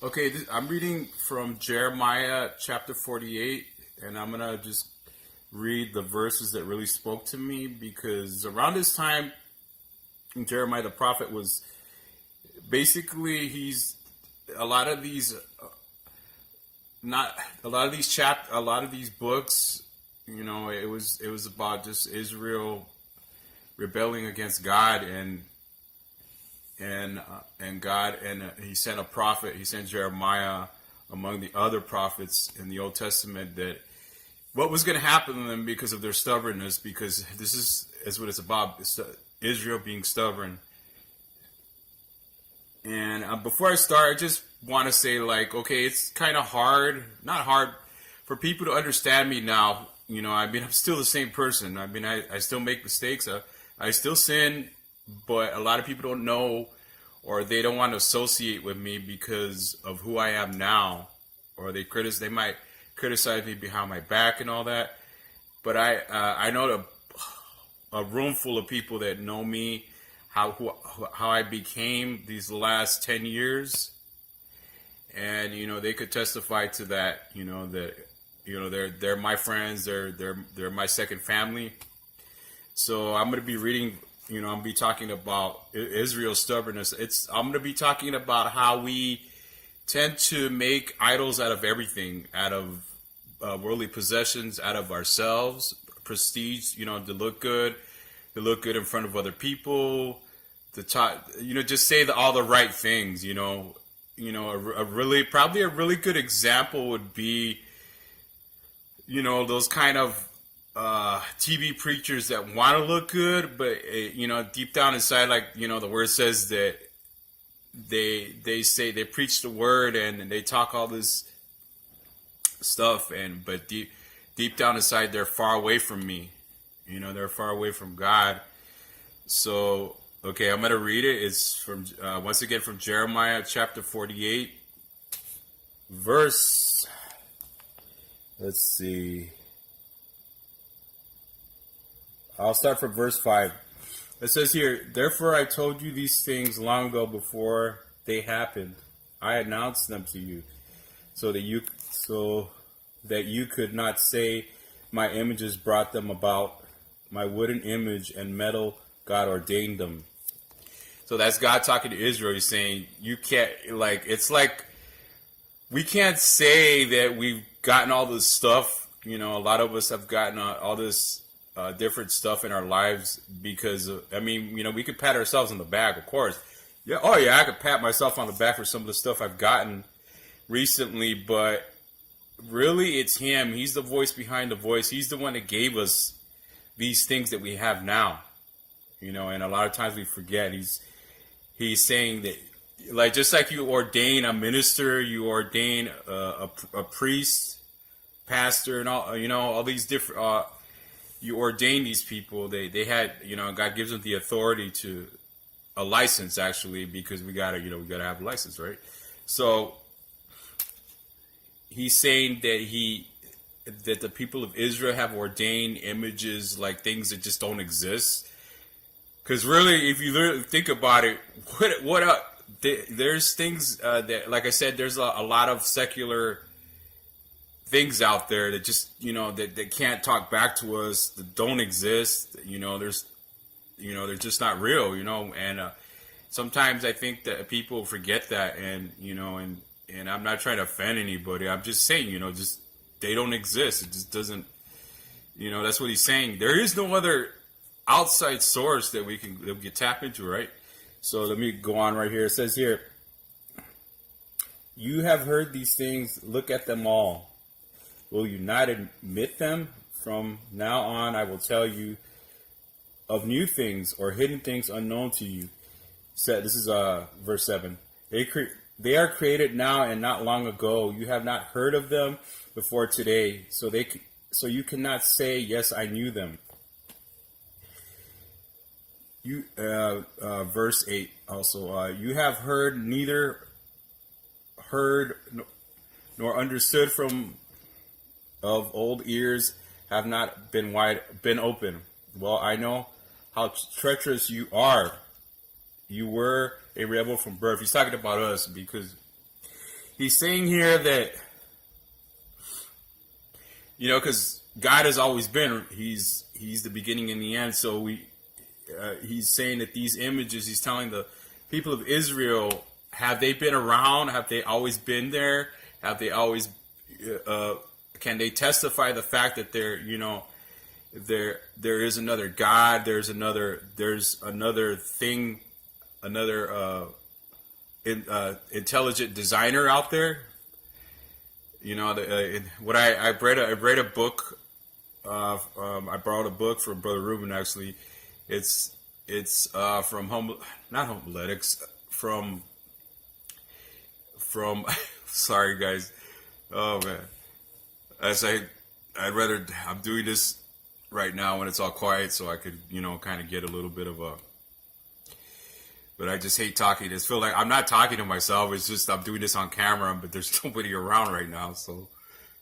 Okay, I'm reading from Jeremiah chapter 48, and I'm going to just read the verses that really spoke to me because around this time, Jeremiah the prophet was basically, he's a lot of these, not a lot of these books, it was about just Israel rebelling against God and God, and he sent a prophet. He sent Jeremiah among the other prophets in the Old Testament that what was going to happen to them because of their stubbornness. Because this is what it's about: it's Israel being stubborn. And before I start, I just want to say, like, okay, it's kind of hard, not hard, for people to understand me now. I'm still the same person. I still make mistakes. I still sin, but a lot of people don't know, or they don't want to associate with me because of who I am now, or they might criticize me behind my back and all that. But I know a room full of people that know me, how I became these last 10 years, and they could testify to that. They're my friends. They're my second family. So I'm going to be reading. I'm going to be talking about Israel's stubbornness. I'm going to be talking about how we tend to make idols out of everything, out of worldly possessions, out of ourselves, prestige. To look good, in front of other people, to talk. Just say all the right things. Probably a really good example would be, those kind of TV preachers that want to look good, but deep down inside, like the word says that they say they preach the word and they talk all this stuff, but deep down inside they're far away from me. They're far away from God. So okay, I'm gonna read it. It's from once again from Jeremiah chapter 48, verse. Let's see. I'll start from verse 5. It says here, "Therefore I told you these things long ago before they happened. I announced them to you, so that you could not say my images brought them about. My wooden image and metal God ordained them." So that's God talking to Israel. He's saying, you can't, it's like we can't say that we've gotten all this stuff. A lot of us have gotten all this different stuff in our lives because we could pat ourselves on the back, of course. Yeah, oh yeah, I could pat myself on the back for some of the stuff I've gotten recently, but really it's Him. He's the voice behind the voice. He's the one that gave us these things that we have now. And a lot of times we forget. He's saying that, just like you ordain a minister, you ordain a priest, pastor, and all these different. You ordain these people. They had, God gives them the authority to a license, actually, because we gotta have a license, right? So he's saying that the people of Israel have ordained images, like things that just don't exist. Because really, if you really think about it, there's things that, like I said, there's a lot of secular things out there that just that can't talk back to us, that don't exist. They're just not real. And sometimes I think that people forget that, and I'm not trying to offend anybody. I'm just saying, just they don't exist. It just doesn't. That's what he's saying. There is no other outside source that we can tap into, right? So let me go on right here. It says here, "You have heard these things. Look at them all. Will you not admit them? From now on, I will tell you of new things or hidden things unknown to you." This is verse 7. They are created now and not long ago. You have not heard of them before today, so you cannot say, "Yes, I knew them." Verse 8 also. You have heard, neither heard nor understood from of old ears have not been open. Well, I know how treacherous you are. You were a rebel from birth. He's talking about us because he's saying here that, because God has always been, he's the beginning and the end. So he's saying that these images, he's telling the people of Israel, have they been around? Have they always been there? Have they always, can they testify the fact that there is another God, there's another thing, another intelligent designer out there? What I read a book. I borrowed a book from Brother Ruben. Actually, it's from not Homiletics, from sorry guys. Oh man, I'm doing this right now when it's all quiet, so I could kind of get a little bit of a. But I just hate talking. I feel like I'm not talking to myself. It's just I'm doing this on camera, but there's nobody around right now, so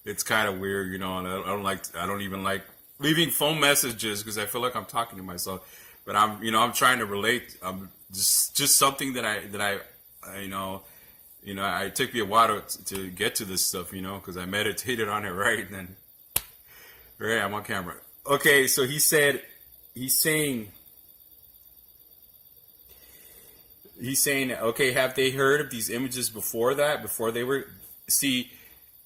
it's kind of weird, And I don't even like leaving phone messages because I feel like I'm talking to myself. But I'm trying to relate. Just something that I it took me a while to get to this stuff, because I meditated on it, right? And then, right, I'm on camera. Okay, so he's saying, okay, have they heard of these images before that? Before they were, see,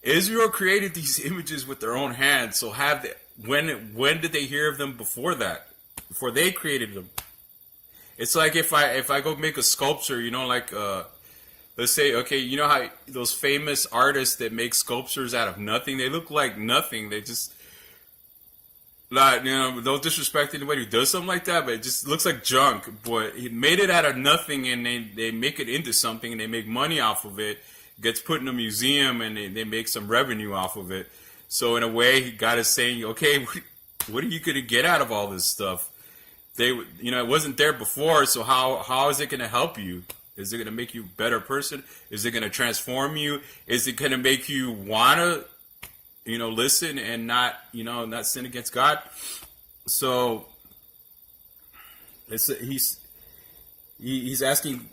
Israel created these images with their own hands. So when did they hear of them before that? Before they created them? It's like if I go make a sculpture, let's say, okay, how those famous artists that make sculptures out of nothing, they look like nothing. They just, don't disrespect anybody who does something like that, but it just looks like junk. But he made it out of nothing, and they make it into something, and they make money off of it. It gets put in a museum, and they make some revenue off of it. So in a way, God is saying, okay, what are you going to get out of all this stuff? It wasn't there before, so how is it going to help you? Is it going to make you a better person? Is it going to transform you? Is it going to make you want to listen and not sin against God? So he's asking,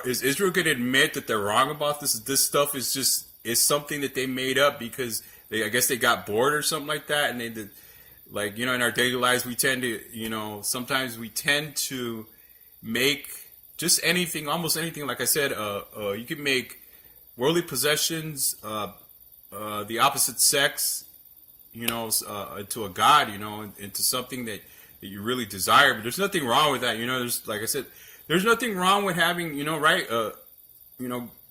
is Israel going to admit that they're wrong about this? This stuff is something that they made up because I guess they got bored or something like that, and they did, in our daily lives we tend to, sometimes we tend to make just anything, almost anything. Like I said, you can make worldly possessions, the opposite sex, into a god, into something that you really desire. But there's nothing wrong with that. There's, like I said, there's nothing wrong with having,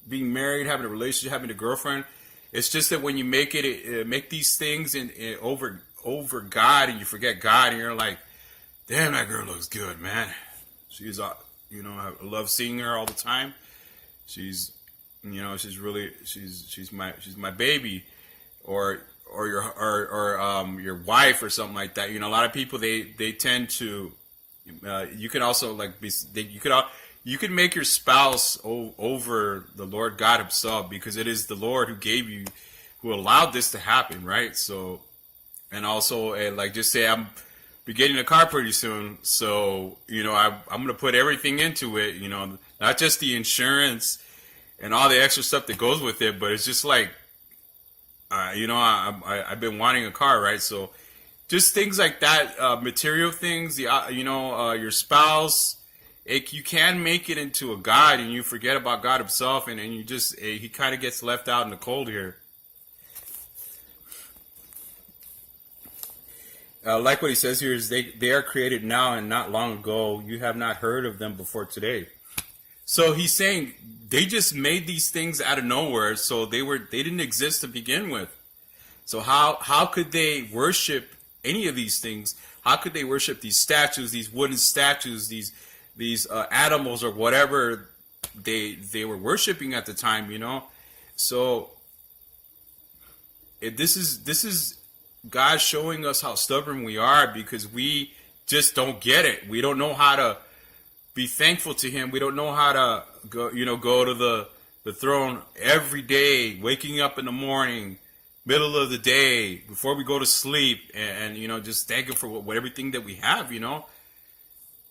being married, having a relationship, having a girlfriend. It's just that when you make make these things over God, and you forget God, and you're like, damn, that girl looks good, man. She's, I love seeing her all the time. She's my baby, or your wife or something like that. A lot of people they tend to. You can also you can make your spouse over the Lord God Himself, because it is the Lord who allowed this to happen, right? So, and also, just say I'm be getting a car pretty soon, so I'm gonna put everything into it. Not just the insurance and all the extra stuff that goes with it, but it's just like, I've been wanting a car, right? So just things like that, material things, your spouse, you can make it into a God, and you forget about God Himself, and you just, He kind of gets left out in the cold here. Like what he says here is they are created now and not long ago. You have not heard of them before today. So he's saying they just made these things out of nowhere, so they didn't exist to begin with. So how could they worship any of these things? How could they worship these statues, these wooden statues, these animals, or whatever they were worshiping at the time? So this is God showing us how stubborn we are, because we just don't get it. We don't know how to be thankful to Him. We don't know how to go to the throne every day, waking up in the morning, middle of the day, before we go to sleep, and just thank Him for everything that we have.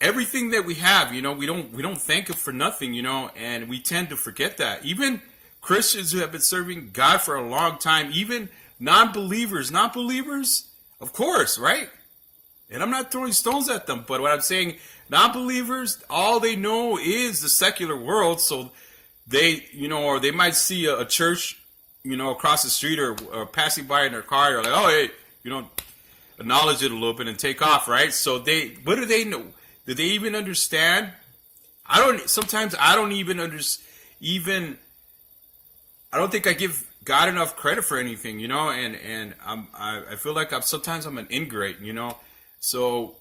Everything that we have. We don't thank Him for nothing. And we tend to forget that. Even Christians who have been serving God for a long time, even non-believers, of course, right? And I'm not throwing stones at them, but what I'm saying, non-believers, all they know is the secular world. So they, or they might see a church, across the street or passing by in their car. They're like, oh, hey, acknowledge it a little bit and take off, right? So what do they know? Do they even understand? Sometimes I don't even I don't think I give God enough credit for anything, and I feel like sometimes I'm an ingrate, So,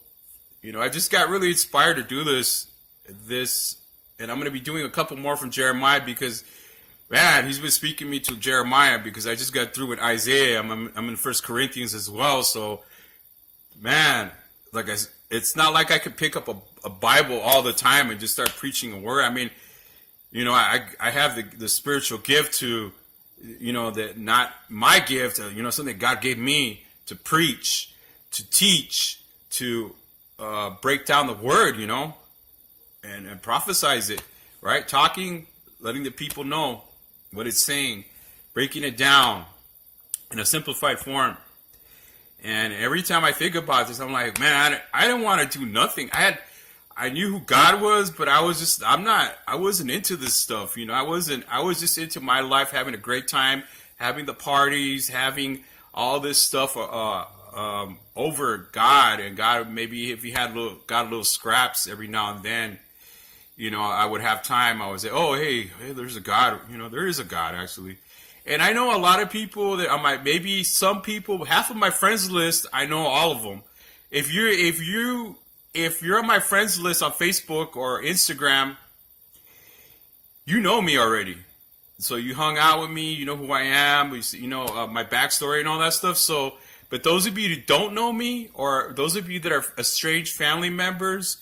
I just got really inspired to do this, and I'm going to be doing a couple more from Jeremiah because, man, he's been speaking me to Jeremiah because I just got through with Isaiah. I'm in 1 Corinthians as well. So, man, it's not like I could pick up a Bible all the time and just start preaching a word. I mean, I have the spiritual gift to, that not my gift, something God gave me to preach, to teach, to break down the word, and prophesize it, right? Talking, letting the people know what it's saying, breaking it down in a simplified form. And every time I think about this, I'm like, man, I didn't want to do nothing. I knew who God was, but I wasn't into this stuff. I was just into my life, having a great time, having the parties, having all this stuff over God. And God, maybe if he got a little scraps every now and then, I would have time. I would say, oh, hey, there's a God. There is a God, actually. And I know a lot of people that maybe some people, half of my friends list, I know all of them. If you're on my friends list on Facebook or Instagram, you know me already. So you hung out with me, you know who I am, my backstory and all that stuff. So, but those of you who don't know me, or those of you that are estranged family members,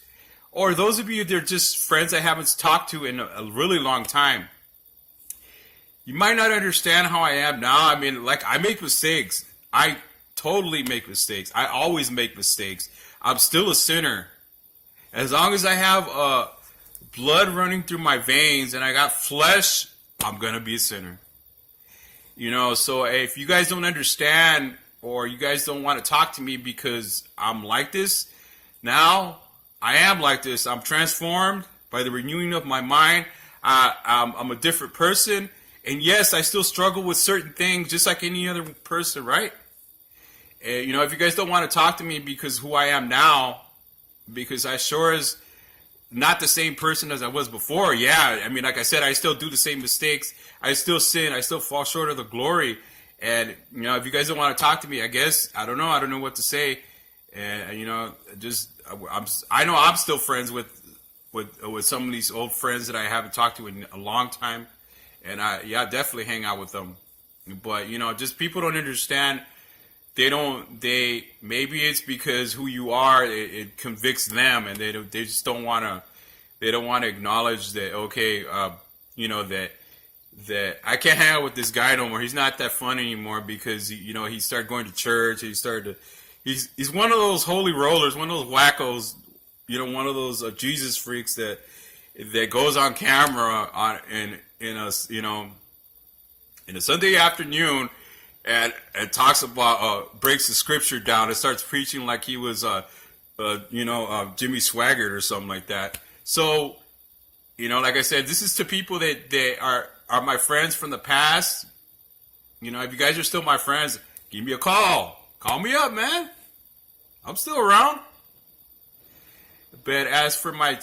or those of you that are just friends I haven't talked to in a really long time, you might not understand how I am now. I mean, I make mistakes. I totally make mistakes. I always make mistakes. I'm still a sinner. As long as I have blood running through my veins and I got flesh, I'm going to be a sinner. So if you guys don't understand, or you guys don't want to talk to me because I'm like this, now I am like this. I'm transformed by the renewing of my mind. I'm a different person. And yes, I still struggle with certain things just like any other person, right? And, if you guys don't want to talk to me because who I am now, because I sure is not the same person as I was before. Yeah, I mean, like I said, I still do the same mistakes. I still sin. I still fall short of the glory. And, if you guys don't want to talk to me, I guess, I don't know what to say. And, I know I'm still friends with some of these old friends that I haven't talked to in a long time. And I definitely hang out with them. But, just people don't understand. Maybe it's because who you are, it convicts them, and they just don't want to acknowledge that, okay, that I can't hang out with this guy no more. He's not that fun anymore because, he started going to church. He's one of those holy rollers, one of those wackos, one of those Jesus freaks that goes on camera in a Sunday afternoon and talks about breaks the scripture down and starts preaching like he was Jimmy Swaggart or something like that. So like I said, this is to people that they are my friends from the past. If you guys are still my friends, give me a call. Call me up, man. I'm still around. But as for my,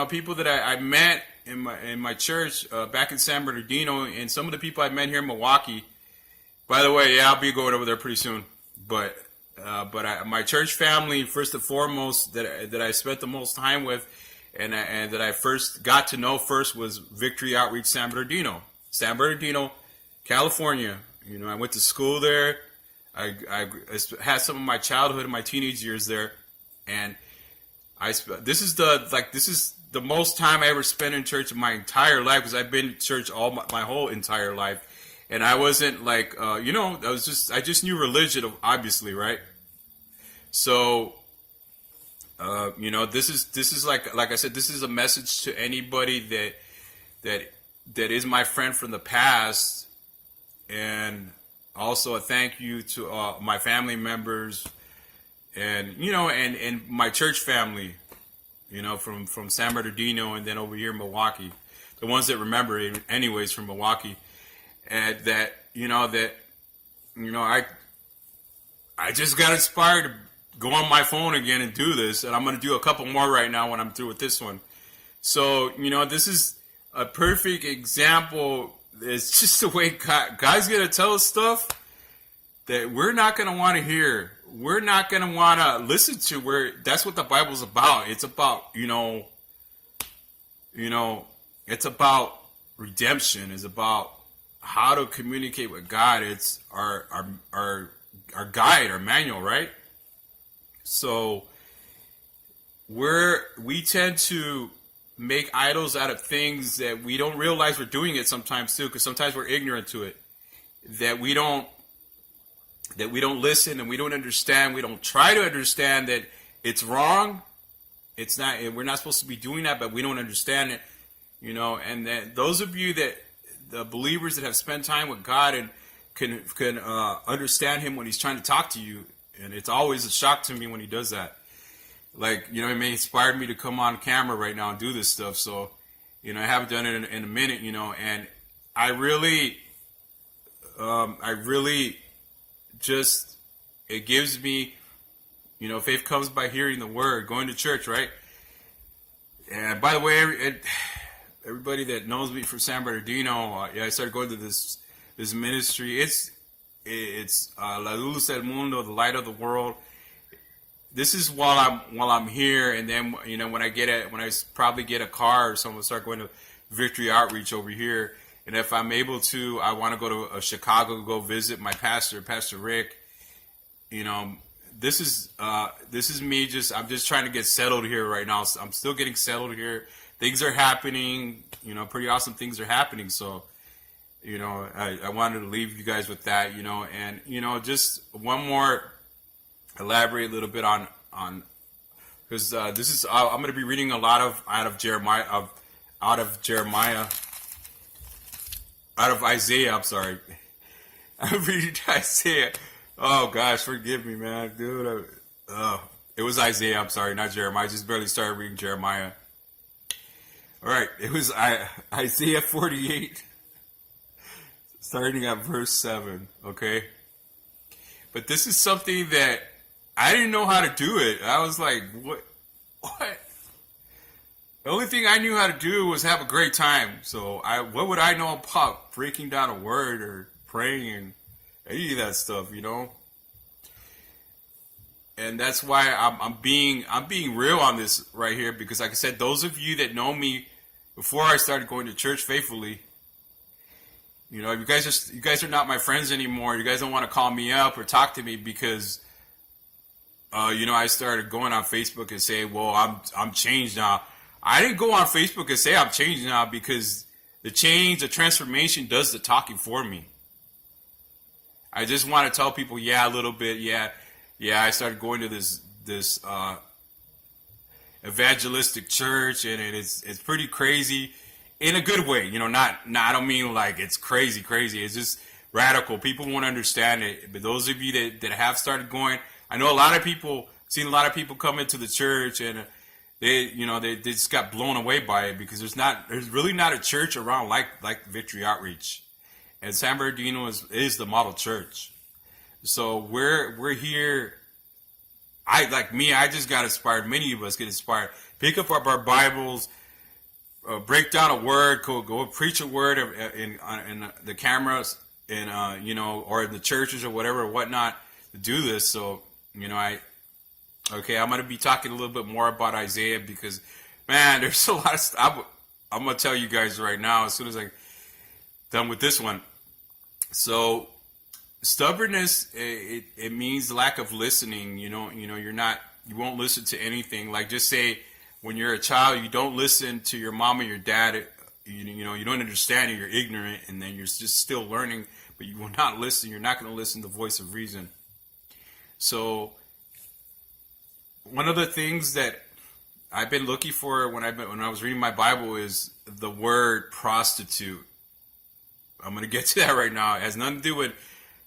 people that I met in my church back in San Bernardino, and some of the people I met here in Milwaukee. By the way, I'll be going over there pretty soon. But my church family, first and foremost, that I spent the most time with, and that I first got to know first was Victory Outreach San Bernardino, California. I went to school there. I had some of my childhood and my teenage years there, and this is the most time I ever spent in church in my entire life, because I've been in church all my whole entire life, and I wasn't I just knew religion, obviously, right? So, this is like I said, this is a message to anybody that that is my friend from the past, and also a thank you to my family members, and and my church family, from San Bernardino and then over here in Milwaukee, the ones that remember it anyways from Milwaukee, and that I just got inspired to go on my phone again and do this, and I'm going to do a couple more right now when I'm through with this one. So, this is a perfect example. It's just the way God's going to tell us stuff that we're not going to want to hear. We're not going to want to listen to. That's what the Bible's about. It's about, it's about redemption. It's about how to communicate with God. It's our guide, our manual, right? So we tend to make idols out of things that we don't realize we're doing it sometimes too, because sometimes we're ignorant to it. That we don't listen and we don't understand. We don't try to understand that it's wrong. It's not. We're not supposed to be doing that, but we don't understand it. And that those of you the believers that have spent time with God and can understand Him when He's trying to talk to you, and it's always a shock to me when He does that. Like, it may inspire me to come on camera right now and do this stuff. So, I haven't done it in a minute, and I really just, it gives me, faith comes by hearing the word, going to church, right? And by the way, everybody that knows me from San Bernardino, I started going to this ministry. It's La Luz del Mundo, the light of the world. This is while I'm here, and then when I probably get a car or something, I'll start going to Victory Outreach over here. And if I'm able to, I want to go to Chicago, go visit my pastor, Pastor Rick. This is me. I'm just trying to get settled here right now. I'm still getting settled here. Things are happening. Pretty awesome things are happening. So, I wanted to leave you guys with that. And just one more. Elaborate a little bit on because this is I'm going to be reading a lot out of Isaiah. I'm sorry, I'm reading Isaiah. Oh gosh, forgive me, man, dude. It was Isaiah. I'm sorry, not Jeremiah. I just barely started reading Jeremiah. All right, it was Isaiah 48, starting at verse 7. Okay, but this is something that I didn't know how to do it. I was like, what? The only thing I knew how to do was have a great time. So what would I know about breaking down a word or praying and any of that stuff, And that's why I'm being real on this right here, because like I said, those of you that know me before I started going to church faithfully, you guys are not my friends anymore. You guys don't want to call me up or talk to me because I started going on Facebook and say, well, I'm changed now. I didn't go on Facebook and say I'm changed now, because the transformation does the talking for me. I just want to tell people, a little bit, I started going to this evangelistic church, and it's pretty crazy in a good way. I don't mean like it's crazy. It's just radical. People won't understand it. But those of you that have started going, I know seen a lot of people come into the church, and they just got blown away by it, because there's really not a church around like Victory Outreach, and San Bernardino is the model church. So we're here. I just got inspired. Many of us get inspired. Pick up our Bibles, break down a word, go preach a word in the cameras, and or in the churches or whatever, or whatnot, to do this. So I'm going to be talking a little bit more about Isaiah, because, man, there's a lot of stuff. I'm going to tell you guys right now as soon as I'm done with this one. So, stubbornness, it means lack of listening. You won't listen to anything. Like, just say, when you're a child, you don't listen to your mom or your dad. You don't understand it, you're ignorant, and then you're just still learning, but you will not listen. You're not going to listen to the voice of reason. So, one of the things that I've been looking for when I was reading my Bible is the word prostitute. I'm gonna get to that right now. It has nothing to do with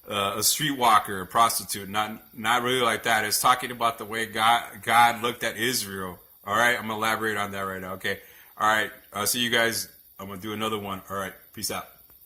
a streetwalker, a prostitute. Not really like that. It's talking about the way God looked at Israel. All right, I'm gonna elaborate on that right now. Okay. All right. I'll see you guys. I'm gonna do another one. All right. Peace out.